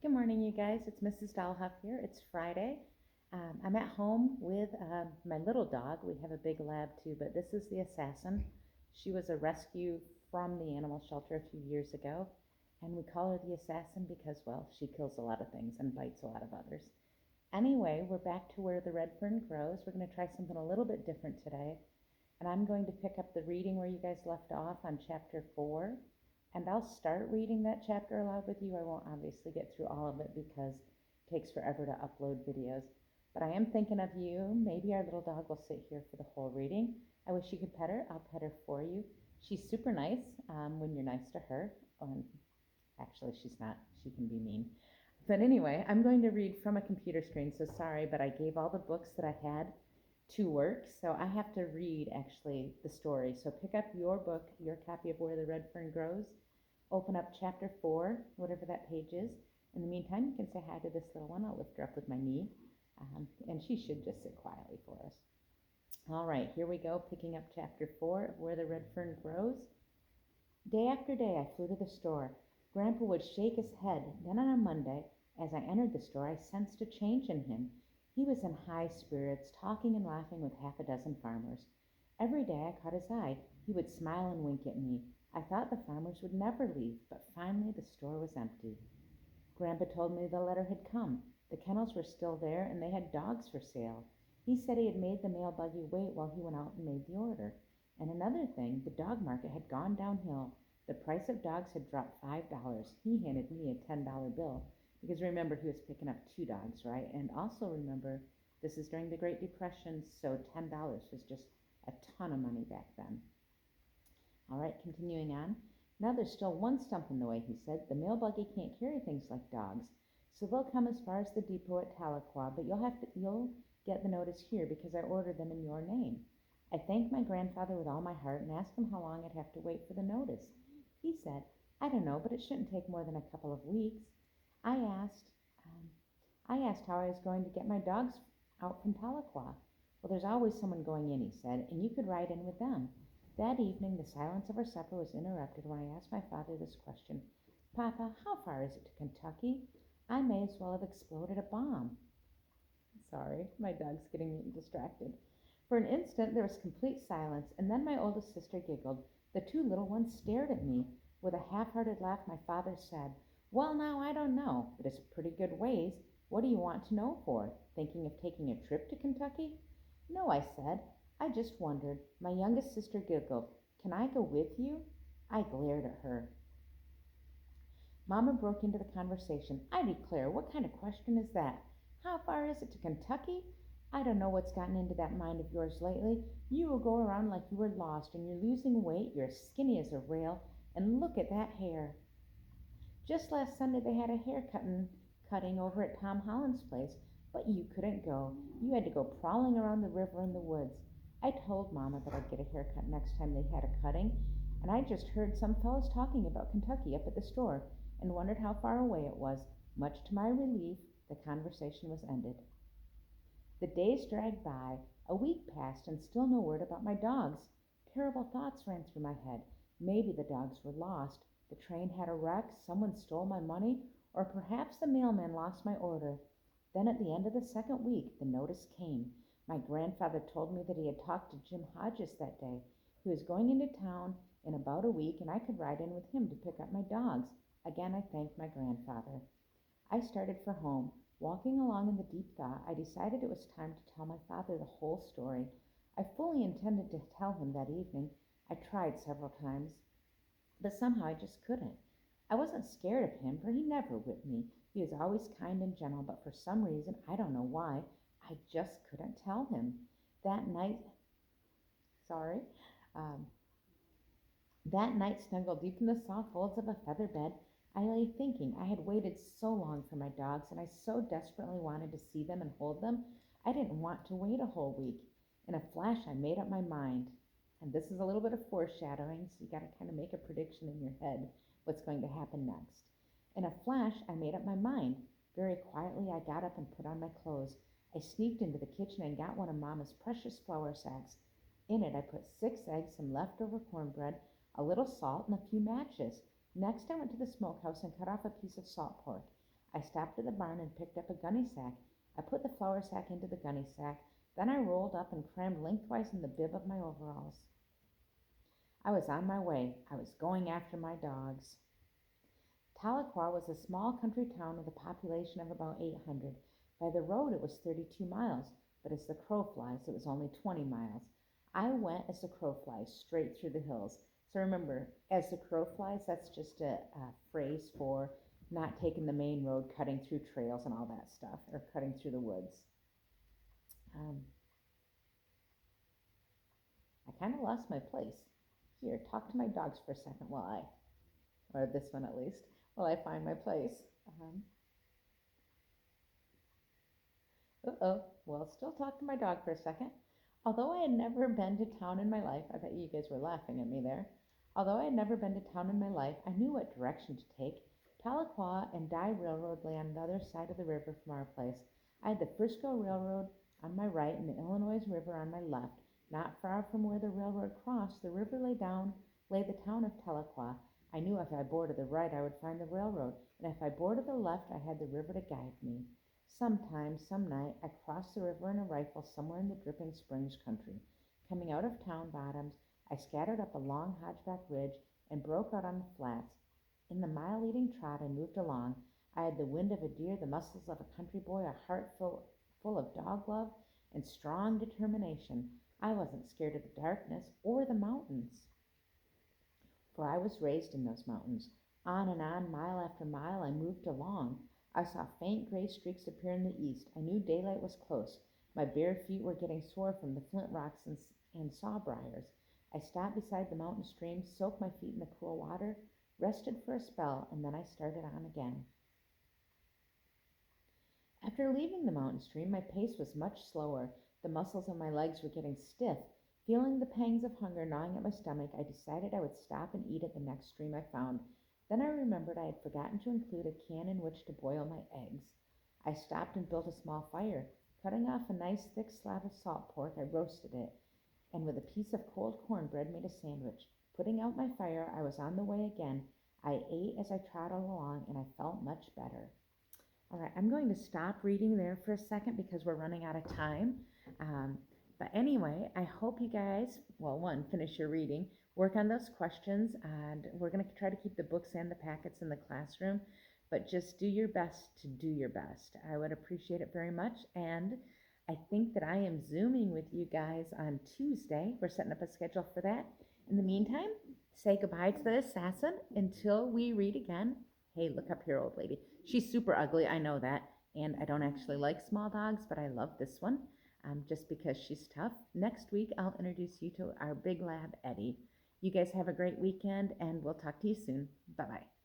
Good morning, you guys. It's Mrs. Dahlhoff here. It's Friday. I'm at home with my little dog. We have a big lab too, but this is the Assassin. She was a rescue from the animal shelter a few years ago, and we call her the Assassin because, well, she kills a lot of things and bites a lot of others. Anyway, we're back to where the red fern grows. We're going to try something a little bit different today, and I'm going to pick up the reading where you guys left off on chapter 4. And I'll start reading that chapter aloud with you. I won't obviously get through all of it because it takes forever to upload videos. But I am thinking of you. Maybe our little dog will sit here for the whole reading. I wish you could pet her. I'll pet her for you. She's super nice when you're nice to her. Actually, she's not. She can be mean. But anyway, I'm going to read from a computer screen, so sorry, but I gave all the books that I had to work, so I have to read actually the story. So pick up your book, your copy of Where the Red Fern Grows. Open up chapter 4, whatever that page is. In the meantime, you can say hi to this little one. I'll lift her up with my knee, and she should just sit quietly for us. All right, here we go, picking up chapter 4 of Where the Red Fern Grows. Day after day, I flew to the store. Grandpa would shake his head. Then on a Monday, as I entered the store, I sensed a change in him. He was in high spirits, talking and laughing with half a dozen farmers. Every day I caught his eye. He would smile and wink at me. I thought the farmers would never leave, but finally the store was empty. Grandpa told me the letter had come. The kennels were still there, and they had dogs for sale. He said he had made the mail buggy wait while he went out and made the order. And another thing, the dog market had gone downhill. The price of dogs had dropped $5. He handed me a $10 bill. Because remember, he was picking up 2 dogs, right? And also remember, this is during the Great Depression, so $10 was just a ton of money back then. All right, continuing on. Now there's still one stump in the way, he said. The mail buggy can't carry things like dogs, so they'll come as far as the depot at Tahlequah, but you'll get the notice here because I ordered them in your name. I thanked my grandfather with all my heart and asked him how long I'd have to wait for the notice. He said, I don't know, but it shouldn't take more than a couple of weeks. I asked how I was going to get my dogs out from Tahlequah. Well, there's always someone going in, he said, and you could ride in with them. That evening, the silence of our supper was interrupted when I asked my father this question. Papa, how far is it to Kentucky? I may as well have exploded a bomb. Sorry, my dog's getting distracted. For an instant, there was complete silence, and then my oldest sister giggled. The 2 little ones stared at me. With a half-hearted laugh, my father said, Well, now, I don't know, but it's a pretty good ways. What do you want to know for? Thinking of taking a trip to Kentucky? No, I said. I just wondered. My youngest sister giggled. Can I go with you? I glared at her. Mama broke into the conversation. I declare, what kind of question is that? How far is it to Kentucky? I don't know what's gotten into that mind of yours lately. You will go around like you were lost, and you're losing weight, you're as skinny as a rail, and look at that hair. Just last Sunday they had a cutting over at Tom Holland's place, but you couldn't go. You had to go prowling around the river and the woods. I told Mama that I'd get a haircut next time they had a cutting, and I just heard some fellows talking about Kentucky up at the store and wondered how far away it was. Much to my relief, the conversation was ended. The days dragged by. A week passed and still no word about my dogs. Terrible thoughts ran through my head. Maybe the dogs were lost. The train had a wreck, someone stole my money, or perhaps the mailman lost my order. Then at the end of the second week, the notice came. My grandfather told me that he had talked to Jim Hodges that day. He was going into town in about a week, and I could ride in with him to pick up my dogs. Again, I thanked my grandfather. I started for home. Walking along in the deep thought, I decided it was time to tell my father the whole story. I fully intended to tell him that evening. I tried several times, but somehow I just couldn't. I wasn't scared of him, for he never whipped me. He was always kind and gentle, but for some reason, I don't know why, I just couldn't tell him. That night, um, that night, snuggled deep in the soft folds of a feather bed, I lay thinking. I had waited so long for my dogs, and I so desperately wanted to see them and hold them, I didn't want to wait a whole week. In a flash, I made up my mind. And this is a little bit of foreshadowing, so you got to kind of make a prediction in your head what's going to happen next. In a flash, I made up my mind. Very quietly, I got up and put on my clothes. I sneaked into the kitchen and got one of Mama's precious flour sacks. In it, I put 6 eggs, some leftover cornbread, a little salt, and a few matches. Next, I went to the smokehouse and cut off a piece of salt pork. I stopped at the barn and picked up a gunny sack. I put the flour sack into the gunny sack. Then I rolled up and crammed lengthwise in the bib of my overalls. I was on my way. I was going after my dogs. Tahlequah was a small country town with a population of about 800. By the road, it was 32 miles, but as the crow flies, it was only 20 miles. I went as the crow flies, straight through the hills. So remember, as the crow flies, that's just a phrase for not taking the main road, cutting through trails and all that stuff, or cutting through the woods. Um, I kind of lost my place. Here, talk to my dogs for a second or this one at least, while I find my place. Well, still talk to my dog for a second. Although I had never been to town in my life, I bet you guys were laughing at me there. Although I had never been to town in my life, I knew what direction to take. Tahlequah and Dye Railroad lay on the other side of the river from our place. I had the Frisco Railroad on my right and the Illinois River on my left. Not far from where the railroad crossed, the river lay the town of Tahlequah. I knew if I bore to the right, I would find the railroad, and if I bore to the left, I had the river to guide me. Sometime, some night, I crossed the river in a rifle somewhere in the Dripping Springs country. Coming out of town bottoms, I scattered up a long hodgeback ridge and broke out on the flats. In the mile-leading trot I moved along. I had the wind of a deer, the muscles of a country boy, a heart full of dog love, and strong determination. I wasn't scared of the darkness or the mountains, for I was raised in those mountains. On and on, mile after mile, I moved along. I saw faint gray streaks appear in the east. I knew daylight was close. My bare feet were getting sore from the flint rocks and sawbriars. I stopped beside the mountain stream, soaked my feet in the cool water, rested for a spell, and then I started on again. After leaving the mountain stream, my pace was much slower. The muscles of my legs were getting stiff. Feeling the pangs of hunger gnawing at my stomach, I decided I would stop and eat at the next stream I found. Then I remembered I had forgotten to include a can in which to boil my eggs. I stopped and built a small fire. Cutting off a nice thick slab of salt pork, I roasted it, and with a piece of cold cornbread made a sandwich. Putting out my fire, I was on the way again. I ate as I trotted along, and I felt much better. All right, I'm going to stop reading there for a second because we're running out of time. But anyway, I hope you guys, finish your reading, work on those questions, and we're going to try to keep the books and the packets in the classroom, but just do your best to do your best. I would appreciate it very much, and I think that I am Zooming with you guys on Tuesday. We're setting up a schedule for that. In the meantime, say goodbye to the assassin until we read again. Hey, look up here, old lady. She's super ugly, I know that, and I don't actually like small dogs, but I love this one. Just because she's tough. Next week, I'll introduce you to our big lab, Eddie. You guys have a great weekend, and we'll talk to you soon. Bye-bye.